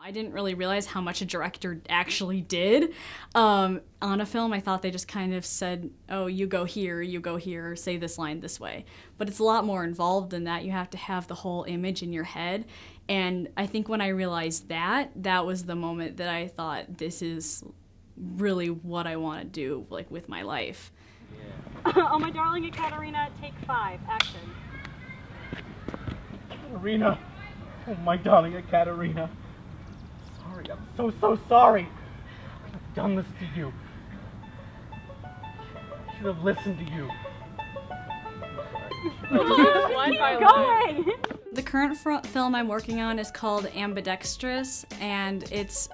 I didn't really realize how much a director actually did. On a film, I thought they just kind of said, oh, you go here, say this line this way. But it's a lot more involved than that. You have to have the whole image in your head. And I think when I realized that, that was the moment that I thought, this is really what I want to do, like, with my life. Yeah. Oh, my darling Ekaterina, take 5, action. Ekaterina, oh my darling Ekaterina. Sorry, I'm so sorry. I've done this to you. I should have listened to you. Line by line. The current film I'm working on is called Ambidextrous, and it's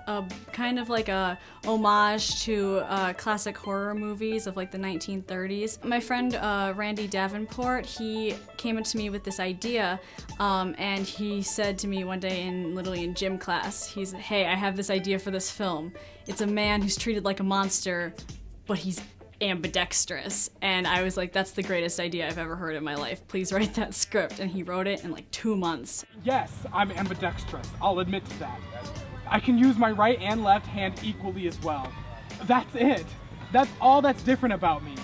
kind of like a homage to classic horror movies of like the 1930s. My friend Randy Davenport, he came into me with this idea, and he said to me one day literally in gym class, hey, I have this idea for this film. It's a man who's treated like a monster, but he's ambidextrous. And I was like, that's the greatest idea I've ever heard in my life. Please write that script. And he wrote it in like 2 months. Yes, I'm ambidextrous. I'll admit to that. I can use my right and left hand equally as well. That's it. That's all that's different about me.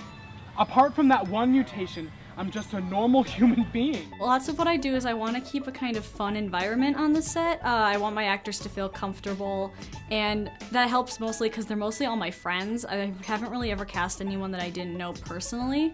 Apart from that one mutation, I'm just a normal human being. Lots of what I do is I want to keep a kind of fun environment on the set. I want my actors to feel comfortable, and that helps mostly because they're mostly all my friends. I haven't really ever cast anyone that I didn't know personally.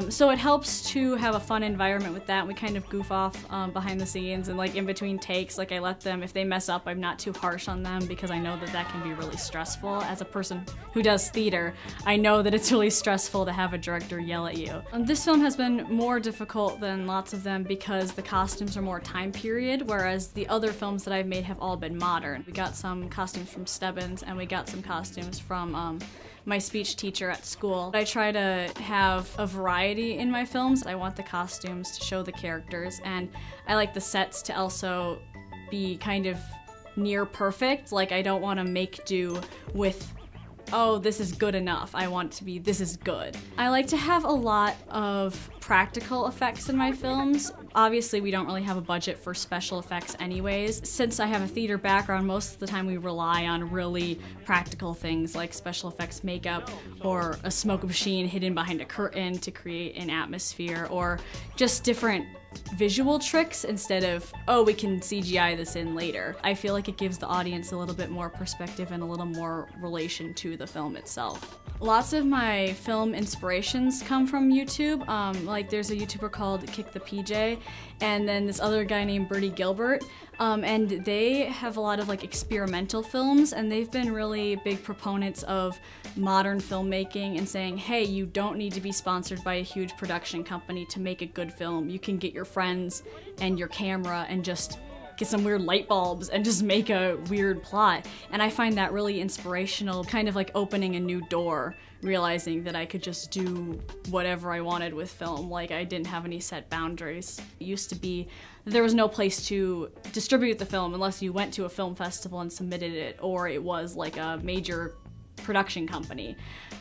So it helps to have a fun environment with that. We kind of goof off behind the scenes, and like in between takes, like I let them, if they mess up, I'm not too harsh on them because I know that that can be really stressful. As a person who does theater, I know that it's really stressful to have a director yell at you. This film has been more difficult than lots of them because the costumes are more time period, whereas the other films that I've made have all been modern. We got some costumes from Stebens, and we got some costumes from my speech teacher at school. I try to have a variety in my films. I want the costumes to show the characters, and I like the sets to also be kind of near perfect. Like, I don't want to make do with, oh, this is good enough. I want to be, this is good. I like to have a lot of practical effects in my films. Obviously, we don't really have a budget for special effects anyways. Since I have a theater background, most of the time we rely on really practical things like special effects makeup or a smoke machine hidden behind a curtain to create an atmosphere, or just different visual tricks instead of, oh, we can CGI this in later. I feel like it gives the audience a little bit more perspective and a little more relation to the film itself. Lots of my film inspirations come from YouTube. Like there's a YouTuber called Kick the PJ, and then this other guy named Bertie Gilbert, and they have a lot of like experimental films, and they've been really big proponents of modern filmmaking and saying, hey, you don't need to be sponsored by a huge production company to make a good film. You can get your friends and your camera and just get some weird light bulbs and just make a weird plot. And I find that really inspirational, kind of like opening a new door, realizing that I could just do whatever I wanted with film. Like, I didn't have any set boundaries. It used to be there was no place to distribute the film unless you went to a film festival and submitted it, or it was like a major production company.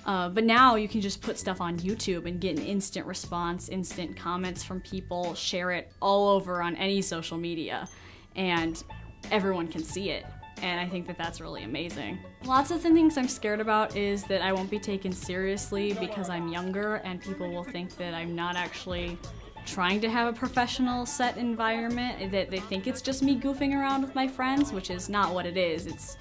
But now you can just put stuff on YouTube and get an instant response, instant comments from people, share it all over on any social media, and everyone can see it. And I think that that's really amazing. Lots of the things I'm scared about is that I won't be taken seriously because I'm younger, and people will think that I'm not actually trying to have a professional set environment, that they think it's just me goofing around with my friends, which is not what it is. It's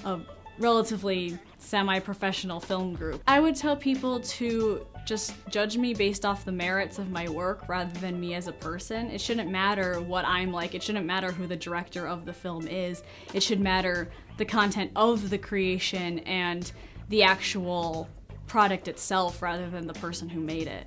a relatively semi-professional film group. I would tell people to just judge me based off the merits of my work rather than me as a person. It shouldn't matter what I'm like. It shouldn't matter who the director of the film is. It should matter the content of the creation and the actual product itself rather than the person who made it.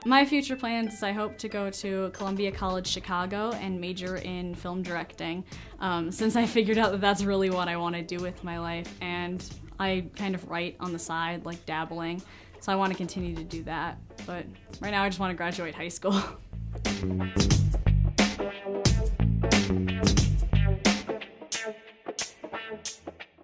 My future plans is I hope to go to Columbia College Chicago and major in film directing, since I figured out that that's really what I want to do with my life, and I kind of write on the side, like dabbling, so I want to continue to do that. But right now I just want to graduate high school.